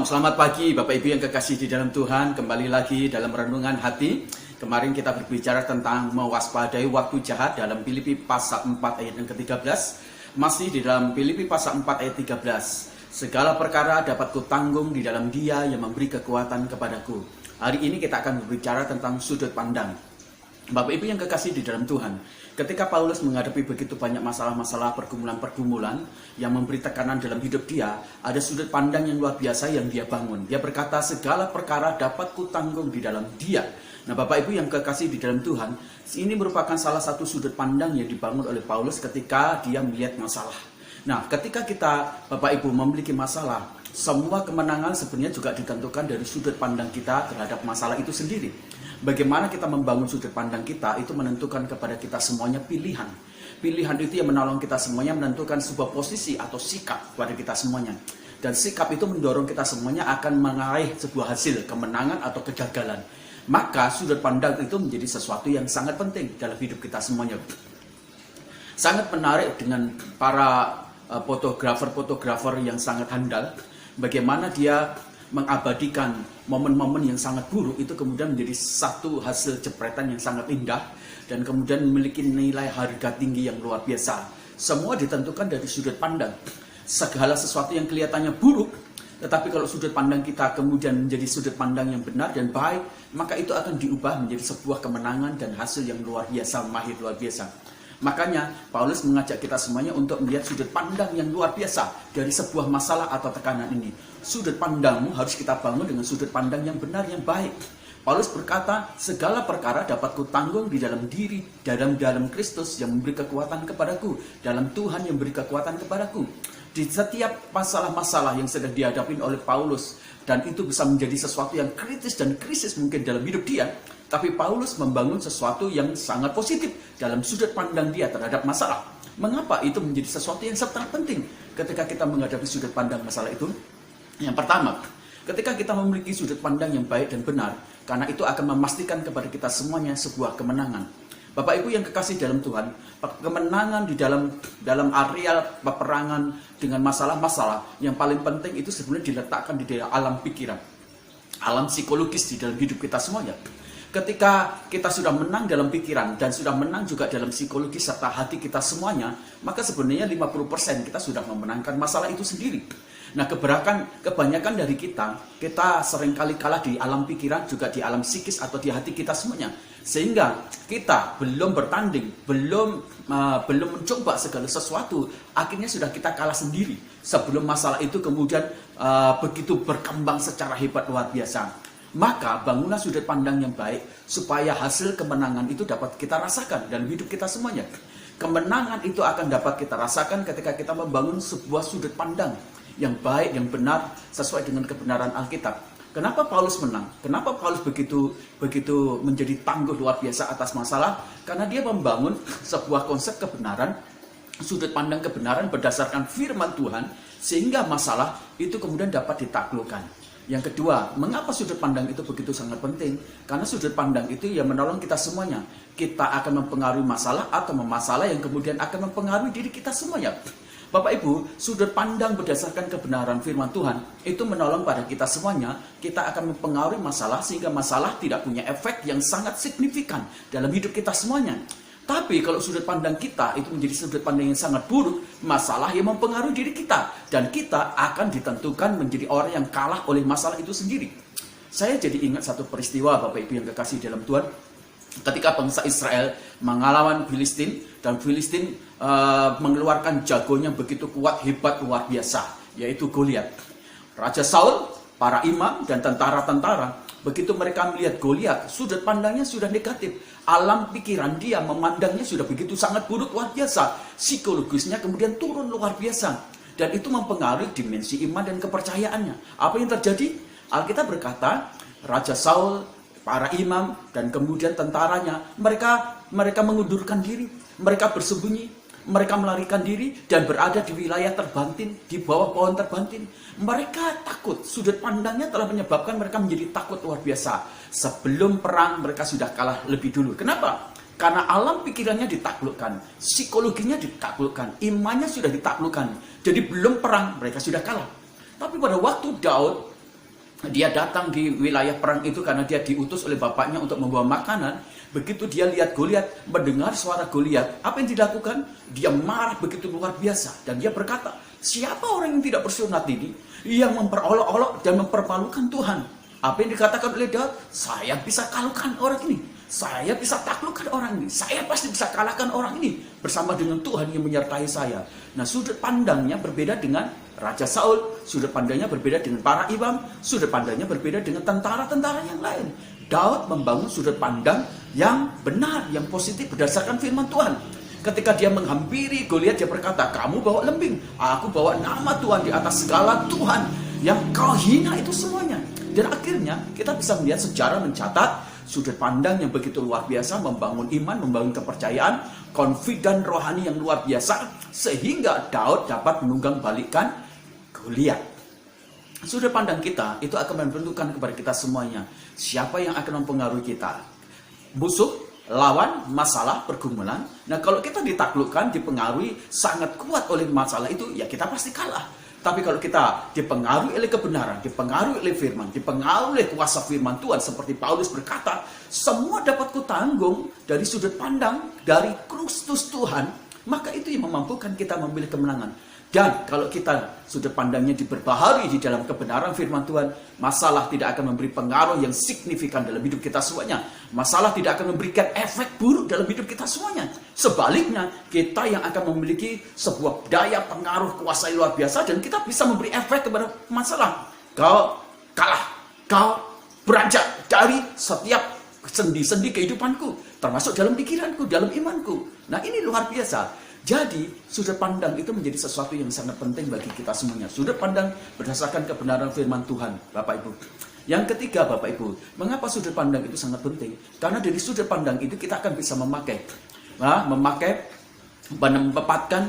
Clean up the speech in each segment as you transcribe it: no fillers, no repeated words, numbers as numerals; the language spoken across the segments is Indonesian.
Shalom, selamat pagi Bapak Ibu yang kekasih di dalam Tuhan. Kembali lagi dalam renungan hati. Kemarin kita berbicara tentang mewaspadai waktu jahat dalam Filipi pasal 4 ayat yang ke-13. Masih di dalam Filipi pasal 4 ayat 13. Segala perkara dapat kutanggung di dalam Dia yang memberi kekuatan kepadaku. Hari ini kita akan berbicara tentang sudut pandang. Bapak Ibu yang kekasih di dalam Tuhan, ketika Paulus menghadapi begitu banyak masalah-masalah, pergumulan-pergumulan yang memberi tekanan dalam hidup dia, ada sudut pandang yang luar biasa yang dia bangun. Dia berkata, segala perkara dapat kutanggung di dalam Dia. Nah, Bapak Ibu yang kekasih di dalam Tuhan, ini merupakan salah satu sudut pandang yang dibangun oleh Paulus ketika dia melihat masalah. Nah, ketika kita, Bapak Ibu, memiliki masalah, semua kemenangan sebenarnya juga ditentukan dari sudut pandang kita terhadap masalah itu sendiri. Bagaimana kita membangun sudut pandang kita itu menentukan kepada kita semuanya pilihan. Pilihan itu yang menolong kita semuanya menentukan sebuah posisi atau sikap kepada kita semuanya. Dan sikap itu mendorong kita semuanya akan meraih sebuah hasil kemenangan atau kegagalan. Maka sudut pandang itu menjadi sesuatu yang sangat penting dalam hidup kita semuanya. Sangat menarik dengan para fotografer yang sangat handal. Bagaimana dia mengabadikan momen-momen yang sangat buruk itu kemudian menjadi satu hasil jepretan yang sangat indah dan kemudian memiliki nilai harga tinggi yang luar biasa. Semua ditentukan dari sudut pandang. Segala sesuatu yang kelihatannya buruk, tetapi kalau sudut pandang kita kemudian menjadi sudut pandang yang benar dan baik, maka itu akan diubah menjadi sebuah kemenangan dan hasil yang luar biasa, mahir luar biasa. Makanya Paulus mengajak kita semuanya untuk melihat sudut pandang yang luar biasa dari sebuah masalah atau tekanan ini. Sudut pandangmu harus kita bangun dengan sudut pandang yang benar, yang baik. Paulus berkata, segala perkara dapat kutanggung di dalam diri, dalam Kristus yang memberi kekuatan kepadaku, dalam Tuhan yang memberi kekuatan kepadaku. Di setiap masalah-masalah yang sedang dihadapi oleh Paulus, dan itu bisa menjadi sesuatu yang kritis dan krisis mungkin dalam hidup dia, tapi Paulus membangun sesuatu yang sangat positif dalam sudut pandang dia terhadap masalah. Mengapa itu menjadi sesuatu yang sangat penting ketika kita menghadapi sudut pandang masalah itu? Yang pertama, ketika kita memiliki sudut pandang yang baik dan benar, karena itu akan memastikan kepada kita semuanya sebuah kemenangan. Bapak Ibu yang kekasih dalam Tuhan, kemenangan di dalam area peperangan dengan masalah-masalah yang paling penting itu sebenarnya diletakkan di dalam alam pikiran, alam psikologis di dalam hidup kita semuanya. Ketika kita sudah menang dalam pikiran dan sudah menang juga dalam psikologi serta hati kita semuanya, maka sebenarnya 50% kita sudah memenangkan masalah itu sendiri. Nah, kebanyakan dari kita seringkali kalah di alam pikiran, juga di alam psikis atau di hati kita semuanya. Sehingga kita belum bertanding, belum mencoba segala sesuatu, akhirnya sudah kita kalah sendiri. Sebelum masalah itu kemudian begitu berkembang secara hebat luar biasa. Maka bangunlah sudut pandang yang baik supaya hasil kemenangan itu dapat kita rasakan dalam hidup kita semuanya. Kemenangan itu akan dapat kita rasakan ketika kita membangun sebuah sudut pandang yang baik, yang benar, sesuai dengan kebenaran Alkitab. Kenapa Paulus menang? Kenapa Paulus begitu menjadi tangguh luar biasa atas masalah? Karena dia membangun sebuah konsep kebenaran, sudut pandang kebenaran berdasarkan firman Tuhan, sehingga masalah itu kemudian dapat ditaklukkan. Yang kedua, mengapa sudut pandang itu begitu sangat penting? Karena sudut pandang itu yang menolong kita semuanya. Kita akan mempengaruhi masalah atau masalah yang kemudian akan mempengaruhi diri kita semuanya. Bapak Ibu, sudut pandang berdasarkan kebenaran firman Tuhan itu menolong pada kita semuanya. Kita akan mempengaruhi masalah sehingga masalah tidak punya efek yang sangat signifikan dalam hidup kita semuanya. Tapi kalau sudut pandang kita itu menjadi sudut pandang yang sangat buruk, masalah yang mempengaruhi diri kita. Dan kita akan ditentukan menjadi orang yang kalah oleh masalah itu sendiri. Saya jadi ingat satu peristiwa Bapak Ibu yang kekasih dalam Tuhan. Ketika bangsa Israel mengalawan Filistin, dan Filistin mengeluarkan jagonya begitu kuat, hebat, luar biasa, yaitu Goliat. Raja Saul, para imam, dan tentara-tentara, begitu mereka melihat Goliat, sudut pandangnya sudah negatif. Alam pikiran dia memandangnya sudah begitu sangat buruk, luar biasa. Psikologisnya kemudian turun luar biasa. Dan itu mempengaruhi dimensi iman dan kepercayaannya. Apa yang terjadi? Alkitab berkata, Raja Saul, para imam, dan kemudian tentaranya, mereka mengundurkan diri, mereka bersembunyi, mereka melarikan diri dan berada di wilayah terbantin, di bawah pohon terbantin. Mereka takut, sudut pandangnya telah menyebabkan mereka menjadi takut luar biasa. Sebelum perang mereka sudah kalah lebih dulu. Kenapa? Karena alam pikirannya ditaklukkan, psikologinya ditaklukkan, imannya sudah ditaklukkan. Jadi belum perang mereka sudah kalah. Tapi pada waktu Daud dia datang di wilayah perang itu karena dia diutus oleh bapaknya untuk membawa makanan. Begitu dia lihat Goliat, mendengar suara Goliat, apa yang dilakukan? Dia marah begitu luar biasa. Dan dia berkata, siapa orang yang tidak bersunat ini yang memperolok-olok dan mempermalukan Tuhan? Apa yang dikatakan oleh Daud? Saya bisa kalahkan orang ini. Saya bisa taklukkan orang ini. Saya pasti bisa kalahkan orang ini. Bersama dengan Tuhan yang menyertai saya. Nah, sudut pandangnya berbeda dengan Raja Saul. Sudut pandangnya berbeda dengan para imam. Sudut pandangnya berbeda dengan tentara-tentara yang lain. Daud membangun sudut pandang yang benar, yang positif berdasarkan firman Tuhan. Ketika dia menghampiri Goliat, dia berkata, kamu bawa lembing, aku bawa nama Tuhan di atas segala Tuhan. Yang kau hina itu semuanya. Dan akhirnya kita bisa melihat sejarah mencatat sudut pandang yang begitu luar biasa, membangun iman, membangun kepercayaan, confident rohani yang luar biasa, sehingga Daud dapat menunggang balikan Goliat. Sudut pandang kita itu akan menentukan kepada kita semuanya, siapa yang akan mempengaruhi kita. Musuh, lawan, masalah, pergumulan. Nah, kalau kita ditaklukkan, dipengaruhi sangat kuat oleh masalah itu, ya kita pasti kalah. Tapi kalau kita dipengaruhi oleh kebenaran, dipengaruhi oleh firman, dipengaruhi oleh kuasa firman Tuhan, seperti Paulus berkata, semua dapat kutanggung dari sudut pandang dari Kristus Tuhan, maka itu yang memampukan kita memilih kemenangan. Dan kalau kita sudut pandangnya diperbaharui di dalam kebenaran firman Tuhan, masalah tidak akan memberi pengaruh yang signifikan dalam hidup kita semuanya. Masalah tidak akan memberikan efek buruk dalam hidup kita semuanya. Sebaliknya, kita yang akan memiliki sebuah daya pengaruh kuasa yang luar biasa, dan kita bisa memberi efek kepada masalah. Kau kalah, kau beranjak dari setiap sendi-sendi kehidupanku, termasuk dalam pikiranku, dalam imanku. Nah, ini luar biasa. Jadi, sudut pandang itu menjadi sesuatu yang sangat penting bagi kita semuanya. Sudut pandang berdasarkan kebenaran firman Tuhan, Bapak Ibu. Yang ketiga, Bapak Ibu, mengapa sudut pandang itu sangat penting? Karena dari sudut pandang itu kita akan bisa menempatkan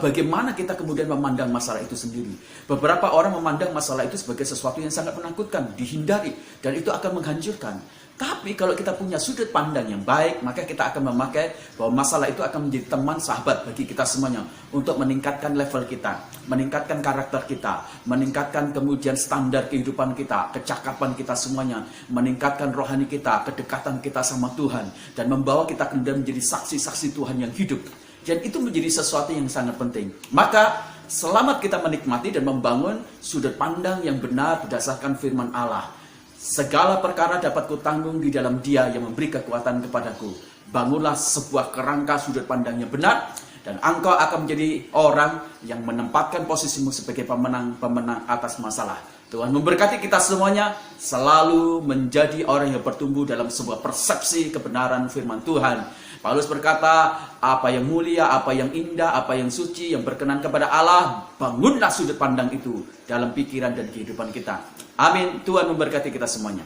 bagaimana kita kemudian memandang masalah itu sendiri. Beberapa orang memandang masalah itu sebagai sesuatu yang sangat menakutkan, dihindari, dan itu akan menghancurkan. Tapi kalau kita punya sudut pandang yang baik, maka kita akan memakai bahwa masalah itu akan menjadi teman sahabat bagi kita semuanya untuk meningkatkan level kita, meningkatkan karakter kita, meningkatkan kemudian standar kehidupan kita, kecakapan kita semuanya, meningkatkan rohani kita, kedekatan kita sama Tuhan, dan membawa kita kemudian menjadi saksi-saksi Tuhan yang hidup. Dan itu menjadi sesuatu yang sangat penting. Maka selamat kita menikmati dan membangun sudut pandang yang benar berdasarkan firman Allah. Segala perkara dapat kutanggung di dalam Dia yang memberi kekuatan kepadaku. Bangunlah sebuah kerangka sudut pandang yang benar, dan engkau akan menjadi orang yang menempatkan posisimu sebagai pemenang atas masalah. Tuhan memberkati kita semuanya selalu menjadi orang yang bertumbuh dalam sebuah persepsi kebenaran firman Tuhan. Paulus berkata, apa yang mulia, apa yang indah, apa yang suci, yang berkenan kepada Allah, bangunlah sudut pandang itu dalam pikiran dan kehidupan kita. Amin. Tuhan memberkati kita semuanya.